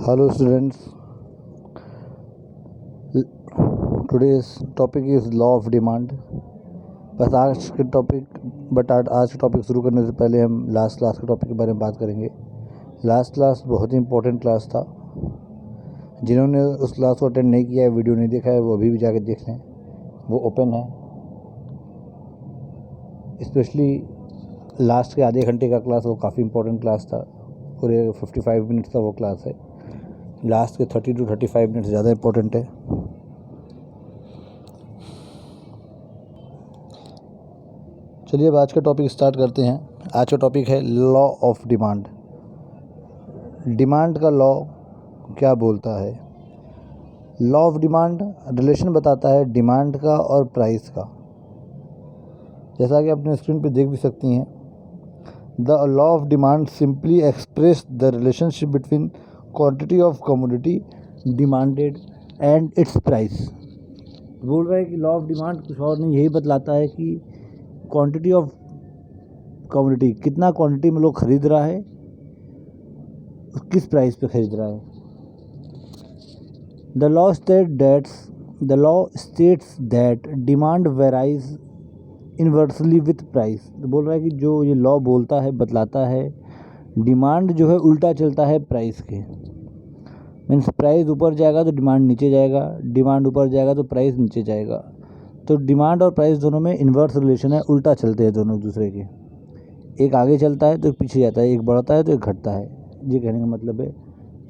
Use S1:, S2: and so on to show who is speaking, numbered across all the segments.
S1: Hello students, today's topic is law of demand। बस आज के टॉपिक शुरू करने से पहले हम लास्ट क्लास के टॉपिक के बारे में बात करेंगे। लास्ट क्लास बहुत ही इम्पोर्टेंट क्लास था। जिन्होंने उस क्लास को अटेंड नहीं किया है, वीडियो नहीं देखा है, वो अभी भी जाके देख लें, वो ओपन है। स्पेशली लास्ट के आधे घंटे का क्लास वो काफ़ी इम्पोर्टेंट क्लास था। पूरे 55 मिनट्स का वो क्लास है। लास्ट के 30 to 35 मिनट ज़्यादा इम्पोर्टेंट है। चलिए अब आज का टॉपिक स्टार्ट करते हैं। आज का टॉपिक है लॉ ऑफ डिमांड। डिमांड का लॉ क्या बोलता है? लॉ ऑफ डिमांड रिलेशन बताता है डिमांड का और प्राइस का। जैसा कि अपने स्क्रीन पे देख भी सकती हैं, the law of demand simply express the relationship between quantity of commodity demanded and it's price. बोल रहा है कि लॉ ऑफ डिमांड कुछ और नहीं, यही बतलाता है कि क्वांटिटी ऑफ कमोडिटी, कितना क्वांटिटी में लोग खरीद रहा है, किस प्राइस पे खरीद रहा है। The law states that demand varies inversely with price. तो बोल रहा है कि जो ये लॉ बोलता है, बतलाता है, डिमांड जो है उल्टा चलता है प्राइस के। मीन्स प्राइस ऊपर जाएगा तो डिमांड नीचे जाएगा, डिमांड ऊपर जाएगा तो प्राइस नीचे जाएगा। तो डिमांड और प्राइस दोनों में इन्वर्स रिलेशन है, उल्टा चलते हैं दोनों दूसरे के। एक आगे चलता है तो एक पीछे जाता है, एक बढ़ता है तो एक घटता है। ये कहने का मतलब है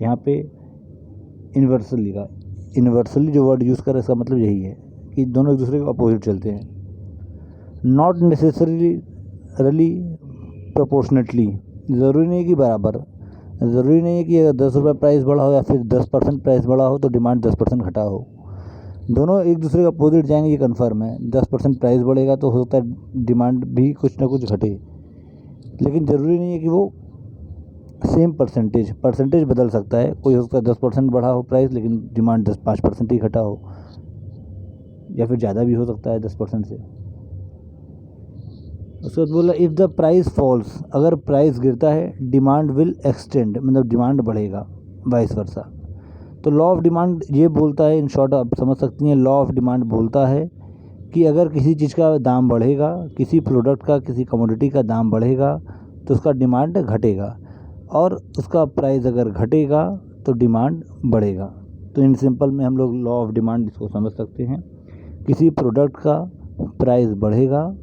S1: यहाँ पे इन्वर्सली जो वर्ड यूज़ कर इसका मतलब यही है कि दोनों एक दूसरे के अपोजिट चलते हैं। नॉट नेसेसरीली प्रोपोर्शनेटली, ज़रूरी नहीं कि बराबर, ज़रूरी नहीं है कि अगर 10 रुपये प्राइस बढ़ा हो या फिर 10% प्राइस बढ़ा हो तो डिमांड 10% घटा हो। दोनों एक दूसरे के अपोजिट जाएंगे, ये कन्फर्म है। 10% प्राइस बढ़ेगा तो हो सकता है डिमांड भी कुछ ना कुछ घटे, लेकिन ज़रूरी नहीं है कि वो सेम परसेंटेज बदल सकता है। कोई हो सकता है 10% बढ़ा हो प्राइस लेकिन डिमांड 5% ही घटा हो, या फिर ज़्यादा भी हो सकता है 10% से। उसके बाद बोला इफ़ द प्राइस फॉल्स, अगर प्राइस गिरता है डिमांड विल एक्सटेंड, मतलब डिमांड बढ़ेगा, वाइस वर्सा। तो लॉ ऑफ डिमांड ये बोलता है, इन शॉर्ट आप समझ सकती हैं, लॉ ऑफ डिमांड बोलता है कि अगर किसी चीज़ का दाम बढ़ेगा, किसी प्रोडक्ट का, किसी कमोडिटी का दाम बढ़ेगा तो उसका डिमांड घटेगा, और उसका प्राइस अगर घटेगा तो डिमांड बढ़ेगा। तो इन सिंपल में हम लोग लॉ ऑफ डिमांड इसको समझ सकते हैं। किसी प्रोडक्ट का प्राइस बढ़ेगा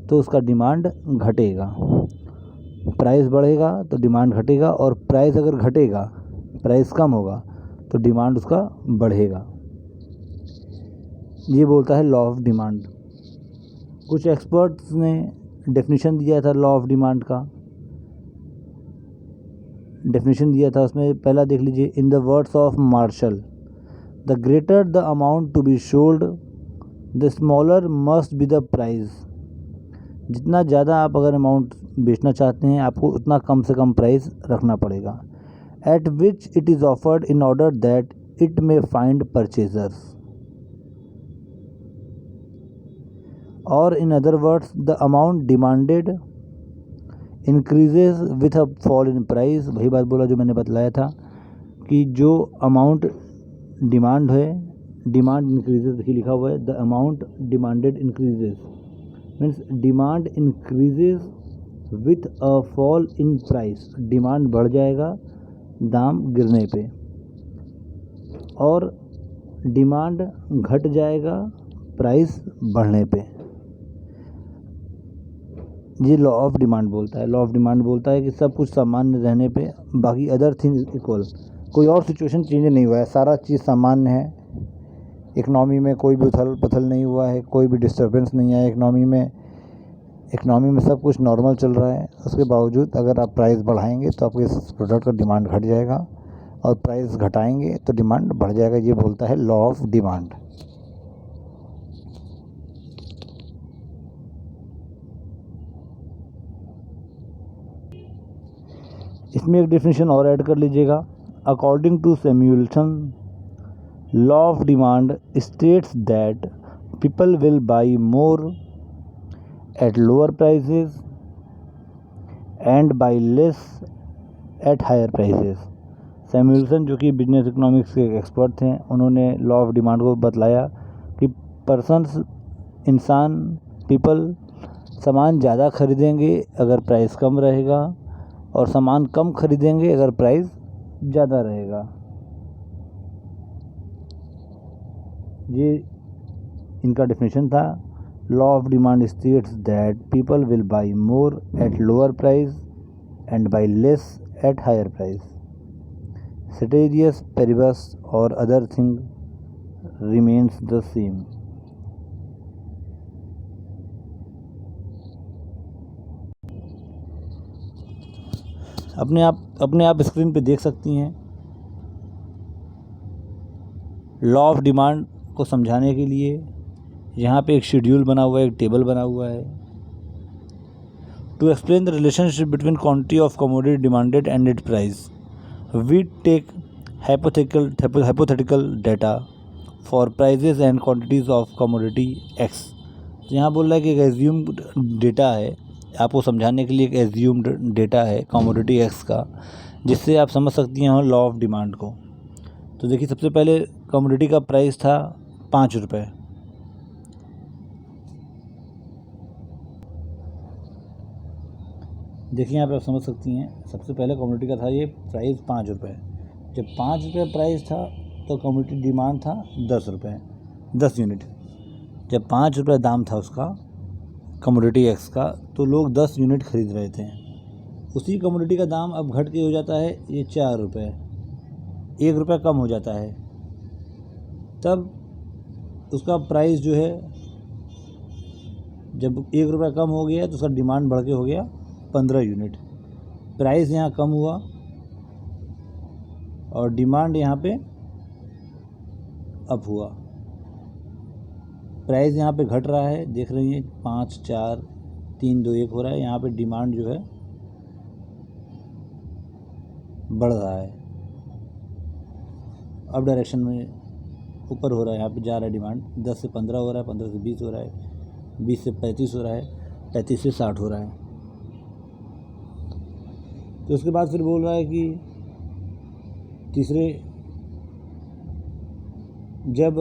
S1: तो उसका डिमांड घटेगा, प्राइस बढ़ेगा तो डिमांड घटेगा, और प्राइस अगर घटेगा, प्राइस कम होगा तो डिमांड उसका बढ़ेगा। ये बोलता है लॉ ऑफ डिमांड। कुछ एक्सपर्ट्स ने डेफिनेशन दिया था लॉ ऑफ डिमांड का, डेफिनेशन दिया था उसमें पहला देख लीजिए। In the words of Marshall, the greater the amount to be sold the smaller must be the price. जितना ज़्यादा आप अगर अमाउंट बेचना चाहते हैं, आपको उतना कम से कम प्राइस रखना पड़ेगा। At which it is offered in order that it may find purchasers, और in other words the amount demanded increases with a fall in price. वही बात बोला जो मैंने बतलाया था कि जो अमाउंट डिमांड है, डिमांड इंक्रीजेज, देखिए लिखा हुआ है the amount demanded increases, means demand increases with a fall in price. Demand बढ़ जाएगा दाम गिरने पे, और डिमांड घट जाएगा प्राइस बढ़ने पे। ये लॉ ऑफ डिमांड बोलता है। लॉ ऑफ डिमांड बोलता है कि सब कुछ सामान्य रहने पे बाकी अदर थिंग्स इक्वल, कोई और सिचुएशन चेंज नहीं हुआ है, सारा चीज़ सामान्य है। इकनॉमी में कोई भी उथल पुथल नहीं हुआ है, कोई भी डिस्टर्बेंस नहीं आया इकनॉमी में सब कुछ नॉर्मल चल रहा है। उसके बावजूद अगर आप प्राइस बढ़ाएंगे तो आपके प्रोडक्ट का डिमांड घट जाएगा, और प्राइस घटाएंगे तो डिमांड बढ़ जाएगा। ये बोलता है लॉ ऑफ डिमांड। इसमें एक डेफिनेशन और ऐड कर लीजिएगा। According to Samuelson, law of demand states that people will buy more at lower prices and buy less at higher prices. Samuelson जो कि बिजनेस इकोनॉमिक्स के एक्सपर्ट थे, उन्होंने लॉ ऑफ डिमांड को बतलाया कि पर्सन्स, इंसान, पीपल सामान ज़्यादा खरीदेंगे अगर प्राइस कम रहेगा, और सामान कम खरीदेंगे अगर प्राइस ज़्यादा रहेगा। ये इनका डेफिनेशन था। Law of demand states that people will buy more at lower price and buy less at higher price. Ceteris paribus or other thing remains the same. अपने आप स्क्रीन पे देख सकती हैं। लॉ ऑफ डिमांड को समझाने के लिए यहाँ पे एक शेड्यूल बना हुआ है, एक टेबल बना हुआ है। To explain the relationship between quantity of commodity demanded and it price, we take hypothetical data for prices and quantities of commodity X। तो यहाँ बोल रहा है कि एक एज्यूम्ड डेटा है, आपको समझाने के लिए एक एज्यूम्ड डेटा है कमोडिटी X का, जिससे आप समझ सकती हैं लॉ ऑफ डिमांड को। तो देखिए, सबसे पहले कमोडिटी का प्राइस था 5 रुपये। देखिए यहाँ पे आप समझ सकती हैं, सबसे पहले कमोडिटी का था ये प्राइस 5 रुपये। जब 5 रुपये प्राइस था तो कमोडिटी डिमांड था 10 रुपये, 10 यूनिट। जब 5 रुपये दाम था उसका कमोडिटी एक्स का, तो लोग 10 यूनिट खरीद रहे थे। उसी कमोडिटी का दाम अब घट के हो जाता है ये 4 रुपये, 1 रुपये कम हो जाता है। तब उसका प्राइस जो है, जब 1 रुपये कम हो गया तो उसका डिमांड बढ़ के हो गया 15 यूनिट। प्राइस यहाँ कम हुआ और डिमांड यहाँ पे अप हुआ। प्राइस यहाँ पे घट रहा है, देख रही हैं 5 4 3 2 1 हो रहा है। यहाँ पे डिमांड जो है बढ़ रहा है, अब डायरेक्शन में ऊपर हो रहा है। यहाँ पे जा रहा है डिमांड, 10 से 15 हो रहा है, 15 से 20 हो रहा है, 20 से 35 हो रहा है, 35 से 60 हो रहा है। तो उसके बाद फिर बोल रहा है कि तीसरे, जब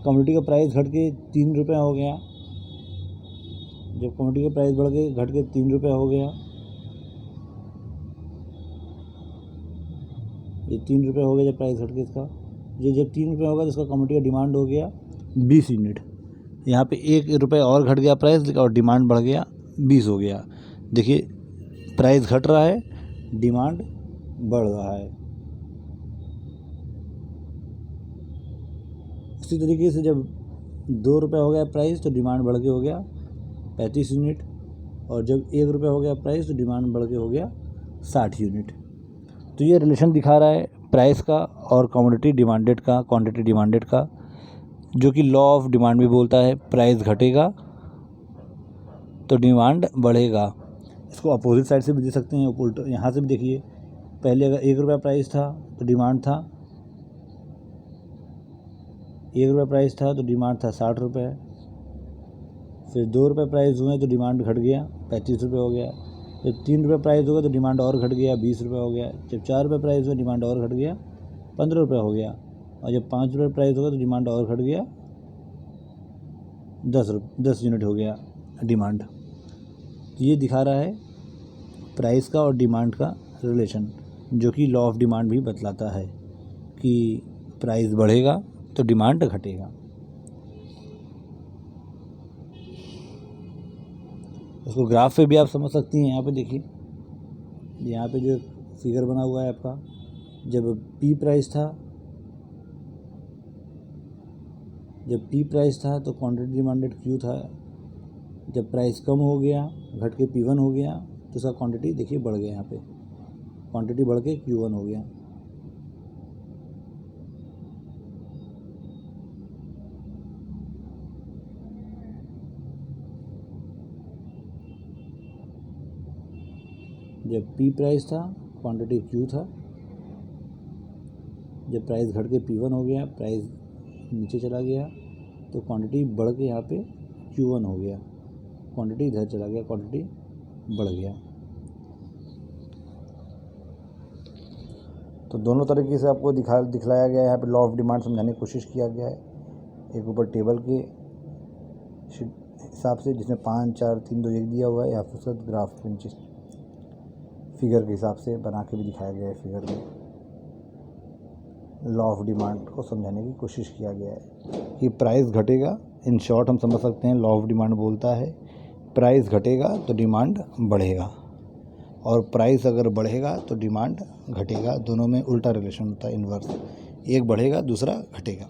S1: कमोडिटी का प्राइस घट के 3 रुपये हो गया, जब कमोडिटी का प्राइस बढ़ के घट के 3 रुपये हो गया, ये 3 रुपये हो गया जब प्राइस घट के इसका, ये जब 3 रुपये होगा तो इसका कमोडिटी का डिमांड हो गया 20 यूनिट। यहाँ पे 1 रुपये और घट गया प्राइस और डिमांड बढ़ गया 20 हो गया। देखिए, प्राइस घट रहा है, डिमांड बढ़ रहा है। उसी तरीके से जब 2 रुपये हो गया प्राइस तो डिमांड बढ़ के हो गया 35 यूनिट, और जब 1 रुपये हो गया प्राइस तो डिमांड बढ़ के हो गया 60 यूनिट। तो ये रिलेशन दिखा रहा है प्राइस का और कमोडिटी डिमांडेड का, क्वांटिटी डिमांडेड का, जो कि लॉ ऑफ डिमांड भी बोलता है प्राइस घटेगा तो डिमांड बढ़ेगा। इसको अपोजिट साइड से भी दे सकते हैं, उल्टा यहाँ से भी देखिए। पहले अगर 1 रुपया प्राइस था तो डिमांड था 1 रुपया प्राइस था तो डिमांड था 60 रुपये। फिर 2 रुपये प्राइस हुए तो डिमांड घट गया 35 रुपये हो गया। जब 3 रुपये प्राइस हो गया तो डिमांड और घट गया 20 रुपये हो गया। जब 4 रुपये प्राइस हुआ डिमांड और घट गया 15 रुपये हो गया। और जब 5 रुपये प्राइस होगा तो डिमांड और घट गया 10 यूनिट हो गया डिमांड। तो ये दिखा रहा है प्राइस का और डिमांड का रिलेशन, जो कि लॉ ऑफ डिमांड भी बतलाता है कि प्राइस बढ़ेगा तो डिमांड घटेगा। उसको ग्राफ पे भी आप समझ सकती हैं। यहाँ पे देखिए, यहाँ पे जो फिगर बना हुआ है आपका, जब पी प्राइस था तो क्वांटिटी डिमांडेड क्यू था। जब प्राइस कम हो गया, घट के P1 हो गया, तो उसका क्वांटिटी देखिए बढ़ गया। यहाँ पे क्वांटिटी बढ़ के Q1 हो गया। जब P प्राइस था क्वांटिटी Q था। जब प्राइस घट के P1 हो गया, प्राइस नीचे चला गया, तो क्वांटिटी बढ़ के यहाँ पे Q1 हो गया। क्वांटिटी इधर चला गया, क्वांटिटी बढ़ गया। तो दोनों तरीके से आपको दिखलाया गया है। यहाँ पे लॉ ऑफ डिमांड समझाने की कोशिश किया गया है, एक ऊपर टेबल के हिसाब से जिसमें 5 4 3 2 1 दिया हुआ है, या फिर ग्राफ नीचे फिगर के हिसाब से बना के भी दिखाया गया है। फिगर में लॉ ऑफ डिमांड को समझाने की कोशिश किया गया है कि प्राइस घटेगा। इन शॉर्ट हम समझ सकते हैं लॉ ऑफ डिमांड बोलता है प्राइस घटेगा तो डिमांड बढ़ेगा, और प्राइस अगर बढ़ेगा तो डिमांड घटेगा। दोनों में उल्टा रिलेशन होता है, इन्वर्स, एक बढ़ेगा दूसरा घटेगा।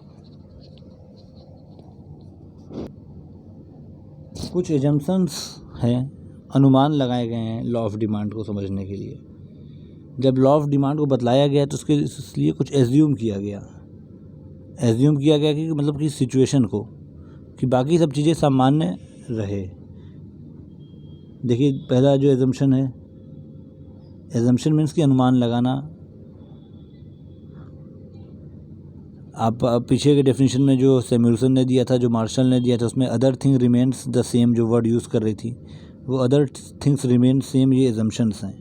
S1: कुछ एजम्पशंस हैं, अनुमान लगाए गए हैं लॉ ऑफ डिमांड को समझने के लिए। जब लॉ ऑफ डिमांड को बतलाया गया तो उसके लिए कुछ एज्यूम किया गया कि मतलब कि सिचुएशन को, कि बाकी सब चीज़ें सामान्य रहे। देखिए पहला जो एजम्पशन है, एजम्पशन मीन्स कि अनुमान लगाना। आप पीछे के डेफिनेशन में जो सैमुअलसन ने दिया था, जो मार्शल ने दिया था, उसमें other thing remains the same जो वर्ड यूज़ कर रही थी, वो अदर थिंग्स रिमेन सेम, ये एजम्पशंस हैं।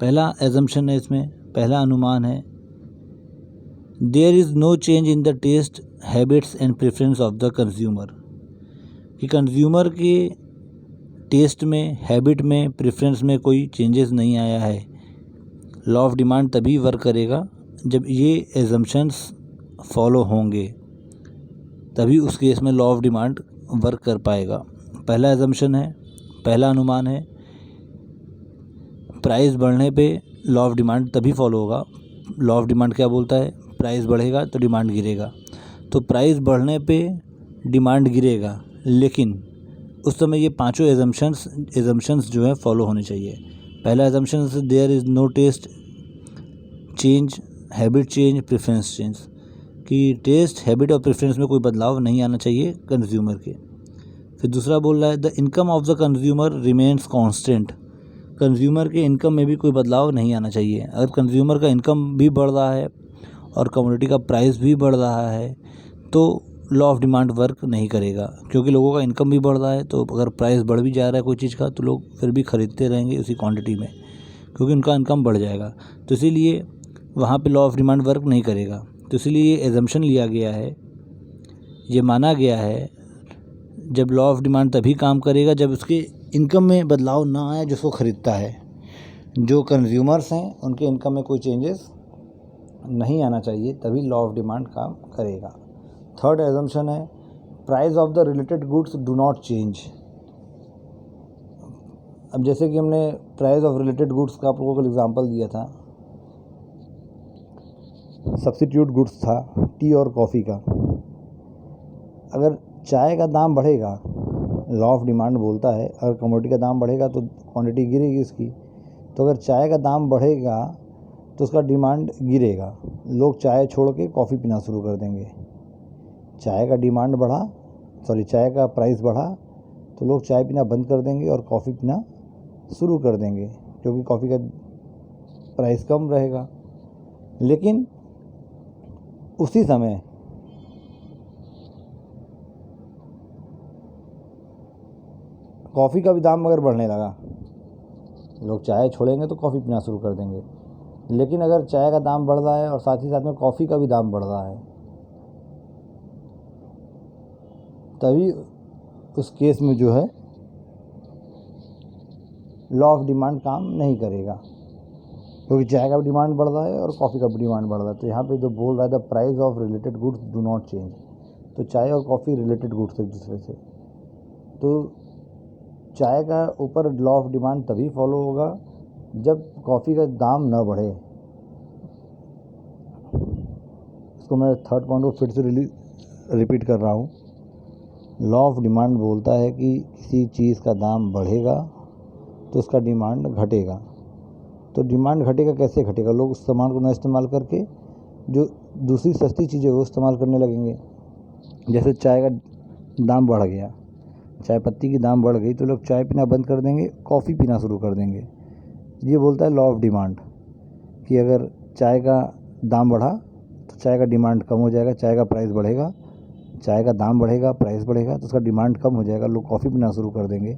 S1: पहला एजम्पशन है, इसमें पहला अनुमान है, there is no change in the taste habits and preference of the consumer, कि कंज्यूमर के टेस्ट में, हैबिट में, प्रेफरेंस में कोई चेंजेस नहीं आया है। लॉ ऑफ डिमांड तभी वर्क करेगा जब ये एजम्पशंस फॉलो होंगे, तभी उस केस में लॉ ऑफ डिमांड वर्क कर पाएगा। पहला एजम्पशन है, पहला अनुमान है, प्राइस बढ़ने पे लॉ ऑफ डिमांड तभी फॉलो होगा। लॉ ऑफ डिमांड क्या बोलता है, प्राइस बढ़ेगा तो डिमांड गिरेगा। तो प्राइस बढ़ने पे डिमांड गिरेगा, लेकिन उस समय ये पांचों एजम्पशंस जो है फॉलो होने चाहिए। पहला एजम्पशन है there is no taste change, habit change, preference change, कि टेस्ट, हैबिट और प्रेफरेंस में कोई बदलाव नहीं आना चाहिए कंज्यूमर के। फिर दूसरा बोल रहा है the income of the consumer remains constant, consumer के इनकम में भी कोई बदलाव नहीं आना चाहिए। अगर कंज्यूमर का इनकम भी बढ़ रहा है और कमोडिटी का प्राइस भी बढ़ रहा है तो लॉ ऑफ डिमांड वर्क नहीं करेगा, क्योंकि लोगों का इनकम भी बढ़ रहा है। तो अगर प्राइस बढ़ भी जा रहा है कोई चीज़ का तो लोग फिर भी ख़रीदते रहेंगे उसी क्वांटिटी में, क्योंकि उनका इनकम बढ़ जाएगा। तो इसीलिए वहाँ पे लॉ ऑफ डिमांड वर्क नहीं करेगा। तो इसीलिए ये एजम्पशन लिया गया है, ये माना गया है, जब लॉ ऑफ डिमांड तभी काम करेगा जब उसके इनकम में बदलाव ना आए जिसको ख़रीदता है। जो कंज्यूमर्स हैं उनके इनकम में कोई चेंजेस नहीं आना चाहिए, तभी लॉ ऑफ डिमांड काम करेगा। थर्ड एजम्पशन है price of the related goods do not change. अब जैसे कि हमने प्राइस ऑफ रिलेटेड गुड्स का आप लोगों को एग्जांपल दिया था, सब्स्टिट्यूट गुड्स था टी और कॉफ़ी का। अगर चाय का दाम बढ़ेगा, लॉ ऑफ डिमांड बोलता है अगर कमोडिटी का दाम बढ़ेगा तो क्वांटिटी गिरेगी उसकी। तो अगर चाय का दाम बढ़ेगा तो उसका डिमांड गिरेगा, लोग चाय छोड़ के कॉफ़ी पीना शुरू कर देंगे। चाय का डिमांड बढ़ा, चाय का प्राइस बढ़ा तो लोग चाय पीना बंद कर देंगे और कॉफ़ी पीना शुरू कर देंगे, क्योंकि कॉफ़ी का प्राइस कम रहेगा। लेकिन उसी समय कॉफ़ी का भी दाम अगर बढ़ने लगा, लोग चाय छोड़ेंगे तो कॉफ़ी पीना शुरू कर देंगे। लेकिन अगर चाय का दाम बढ़ रहा है और साथ ही साथ में कॉफ़ी का भी दाम बढ़ रहा है, तभी उस केस में जो है लॉ ऑफ डिमांड काम नहीं करेगा, क्योंकि चाय का भी डिमांड बढ़ रहा है और कॉफ़ी का भी डिमांड बढ़ रहा है। तो यहाँ पे जो बोल रहा है the price of related goods do not change, तो चाय और कॉफ़ी रिलेटेड गुड्स एक दूसरे से। तो चाय का ऊपर लॉ ऑफ डिमांड तभी फॉलो होगा जब कॉफ़ी का दाम न बढ़े। इसको मैं थर्ड पॉइंट को फिर से रिपीट कर रहा हूँ। लॉ ऑफ डिमांड बोलता है कि किसी चीज़ का दाम बढ़ेगा तो उसका डिमांड घटेगा। तो डिमांड घटेगा, कैसे घटेगा? लोग उस सामान को न इस्तेमाल करके जो दूसरी सस्ती चीज़ें वो इस्तेमाल करने लगेंगे। जैसे चाय का दाम बढ़ गया, चाय पत्ती की दाम बढ़ गई तो लोग चाय पीना बंद कर देंगे, कॉफ़ी पीना शुरू कर देंगे। ये बोलता है लॉ ऑफ डिमांड कि अगर चाय का दाम बढ़ा तो चाय का डिमांड कम हो जाएगा, चाय का प्राइस बढ़ेगा, चाय का दाम बढ़ेगा, प्राइस बढ़ेगा तो उसका डिमांड कम हो जाएगा, लोग कॉफ़ी पीना शुरू कर देंगे।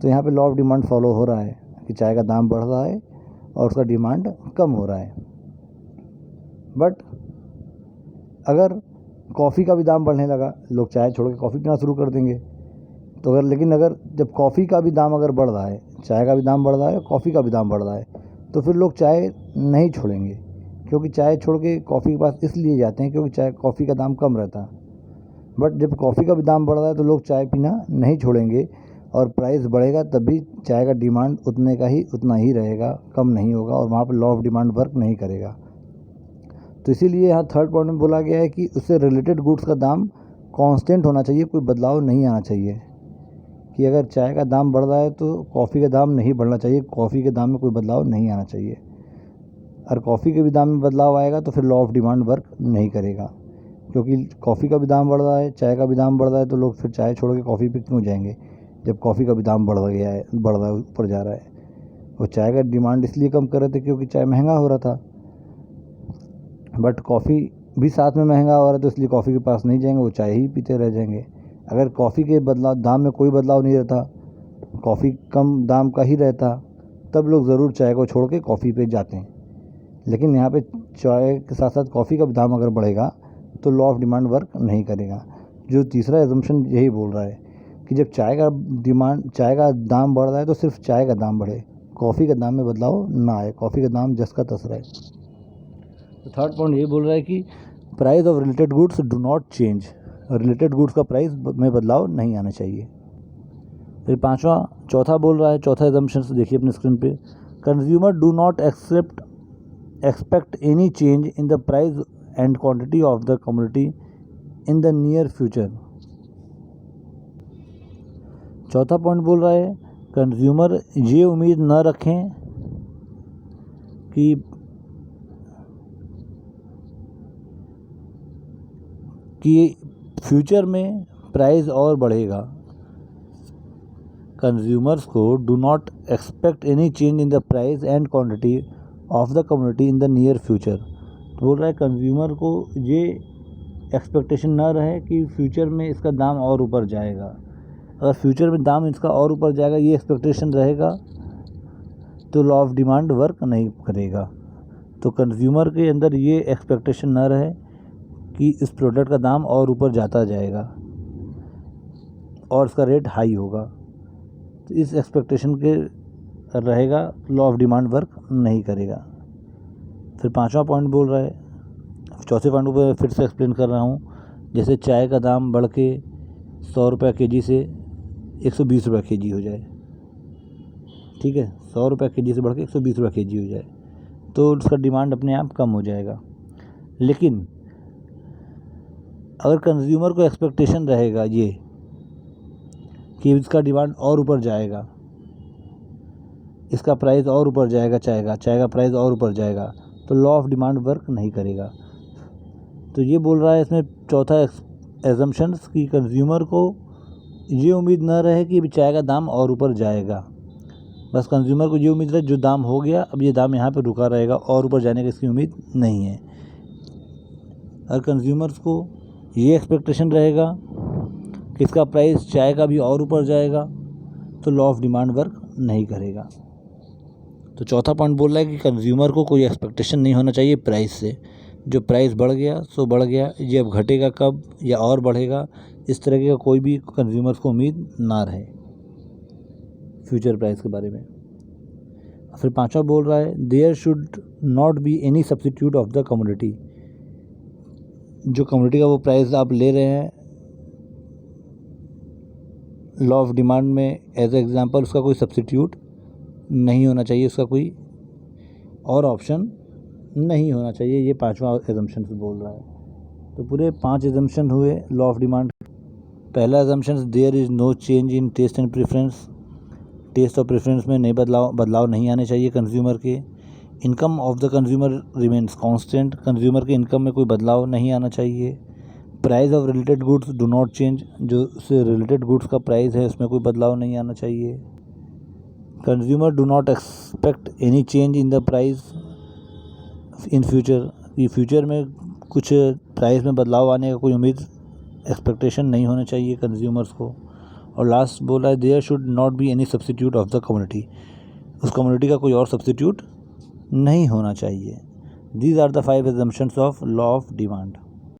S1: तो यहाँ पे लॉ ऑफ डिमांड फॉलो हो रहा है कि चाय का दाम बढ़ रहा है और उसका डिमांड कम हो रहा है। बट अगर कॉफ़ी का भी दाम बढ़ने लगा, लोग चाय छोड़ के कॉफ़ी पीना शुरू कर देंगे। तो अगर जब कॉफ़ी का भी दाम अगर बढ़ रहा है, चाय का भी दाम बढ़ रहा है, कॉफ़ी का भी दाम बढ़ रहा है, तो फिर लोग चाय नहीं छोड़ेंगे, क्योंकि चाय छोड़ के कॉफ़ी के पास इसलिए जाते हैं क्योंकि कॉफ़ी का दाम कम रहता है। बट जब कॉफ़ी का भी दाम बढ़ रहा है तो लोग चाय पीना नहीं छोड़ेंगे, और प्राइस बढ़ेगा तब भी चाय का डिमांड उतना ही रहेगा, कम नहीं होगा, और वहाँ पर लॉ ऑफ डिमांड वर्क नहीं करेगा। तो इसीलिए यहाँ थर्ड पॉइंट में बोला गया है कि उससे रिलेटेड गुड्स का दाम कांस्टेंट होना चाहिए, कोई बदलाव नहीं आना चाहिए। कि अगर चाय का दाम बढ़ रहा है तो कॉफ़ी का दाम नहीं बढ़ना चाहिए, कॉफ़ी के दाम में कोई बदलाव नहीं आना चाहिए। अगर कॉफ़ी के भी दाम में बदलाव आएगा तो फिर लॉ ऑफ डिमांड वर्क नहीं करेगा, क्योंकि कॉफ़ी का भी दाम बढ़ रहा है, चाय का भी दाम बढ़ रहा है, तो लोग फिर चाय छोड़ के कॉफ़ी पे क्यों जाएंगे जब कॉफ़ी का भी दाम बढ़ रहा है, ऊपर जा रहा है। वो चाय का डिमांड इसलिए कम कर रहे थे क्योंकि चाय महंगा हो रहा था, बट कॉफ़ी भी साथ में महंगा हो रहा है, तो इसलिए कॉफ़ी के पास नहीं जाएंगे, वो चाय ही पीते रह जाएंगे। अगर कॉफ़ी के दाम में कोई बदलाव नहीं रहता, कॉफ़ी कम दाम का ही रहता, तब लोग ज़रूर चाय को छोड़ के कॉफ़ी पे जाते हैं। लेकिन यहाँ पे चाय के साथ साथ कॉफ़ी का दाम अगर बढ़ेगा तो लॉ ऑफ डिमांड वर्क नहीं करेगा। जो तीसरा एजम्पशन यही बोल रहा है कि जब चाय का दाम बढ़ रहा है तो सिर्फ चाय का दाम बढ़े, कॉफ़ी का दाम में बदलाव ना आए, कॉफ़ी का दाम जस का तस रहे। तो थर्ड पॉइंट ये बोल रहा है कि price of related goods do not change, related goods का प्राइस में बदलाव नहीं आना चाहिए। फिर चौथा बोल रहा है, चौथा एजम्पशन देखिए अपने स्क्रीन पे, consumer do not expect any change in the price and quantity of the commodity in the near future। चौथा पॉइंट बोल रहा है कंज्यूमर ये उम्मीद न रखें कि फ्यूचर में प्राइस और बढ़ेगा। कंज्यूमर्स को do not expect any change in the price and quantity of the community in the near future. तो बोल रहा है कंज्यूमर को ये एक्सपेक्टेशन ना रहे कि फ्यूचर में इसका दाम और ऊपर जाएगा। अगर फ्यूचर में दाम इसका और ऊपर जाएगा ये एक्सपेक्टेशन रहेगा तो लॉ ऑफ डिमांड वर्क नहीं करेगा। तो कंज्यूमर के अंदर ये एक्सपेक्टेशन ना रहे कि इस प्रोडक्ट का दाम और ऊपर जाता जाएगा और इसका रेट हाई होगा, तो इस एक्सपेक्टेशन के रहेगा, लॉ ऑफ डिमांड वर्क नहीं करेगा। फिर पांचवा पॉइंट बोल रहा है, चौथे पॉइंट को फिर से एक्सप्लेन कर रहा हूँ। जैसे चाय का दाम बढ़ के 100 रुपये केजी से 120 रुपये केजी हो जाए, ठीक है, 100 रुपये केजी से बढ़ के 120 रुपये केजी हो जाए, तो उसका डिमांड अपने आप कम हो जाएगा। लेकिन अगर कंज्यूमर को एक्सपेक्टेशन रहेगा ये कि इसका डिमांड और ऊपर जाएगा, इसका प्राइस और ऊपर जाएगा, चाय का प्राइस और ऊपर जाएगा, तो लॉ ऑफ डिमांड वर्क नहीं करेगा। तो ये बोल रहा है इसमें चौथा एजम्पशंस कि कंज्यूमर को ये उम्मीद न रहे कि चाय का दाम और ऊपर जाएगा, बस कंज्यूमर को ये उम्मीद रहे जो दाम हो गया अब ये दाम यहाँ पे रुका रहेगा, और ऊपर जाने की इसकी उम्मीद नहीं है। अगर कंज्यूमर्स को ये एक्सपेक्टेशन रहेगा कि इसका प्राइस चाय का भी और ऊपर जाएगा तो लॉ ऑफ डिमांड वर्क नहीं करेगा। तो चौथा पॉइंट बोल रहा है कि कंज्यूमर को कोई एक्सपेक्टेशन नहीं होना चाहिए प्राइस से, जो प्राइस बढ़ गया सो बढ़ गया, ये अब घटेगा कब या और बढ़ेगा, इस तरह का कोई भी कंज्यूमर्स को उम्मीद ना रहे फ्यूचर प्राइस के बारे में। फिर पांचवा बोल रहा है there should not be any substitute of the commodity, जो कमोडिटी का वो प्राइस आप ले रहे हैं लॉ ऑफ डिमांड में एज ए एग्जांपल, उसका कोई सब्स्टिट्यूट नहीं होना चाहिए, उसका कोई और ऑप्शन नहीं होना चाहिए, ये पांचवा एजम्पशन से बोल रहा है। तो पूरे 5 एजम्पशन हुए लॉ ऑफ डिमांड। पहला assumption there is no change in taste and preference, taste और प्रेफरेंस में नहीं बदलाव नहीं आने चाहिए कंज्यूमर के। Income of the consumer remains constant, consumer के इनकम में कोई बदलाव नहीं आना चाहिए। Price of related goods do not change, जो उससे रिलेटेड गुड्स का प्राइस है उसमें कोई बदलाव नहीं आना चाहिए। Consumer do not expect any change in the price in future, कि फ्यूचर में कुछ प्राइस में बदलाव आने का कोई उम्मीद एक्सपेक्टेशन नहीं होना चाहिए कंज्यूमर्स को। और लास्ट बोला है there should not be any substitute of the community, उस कम्युनिटी का कोई और सब्स्टिट्यूट नहीं होना चाहिए। These are the 5 assumptions of law of demand.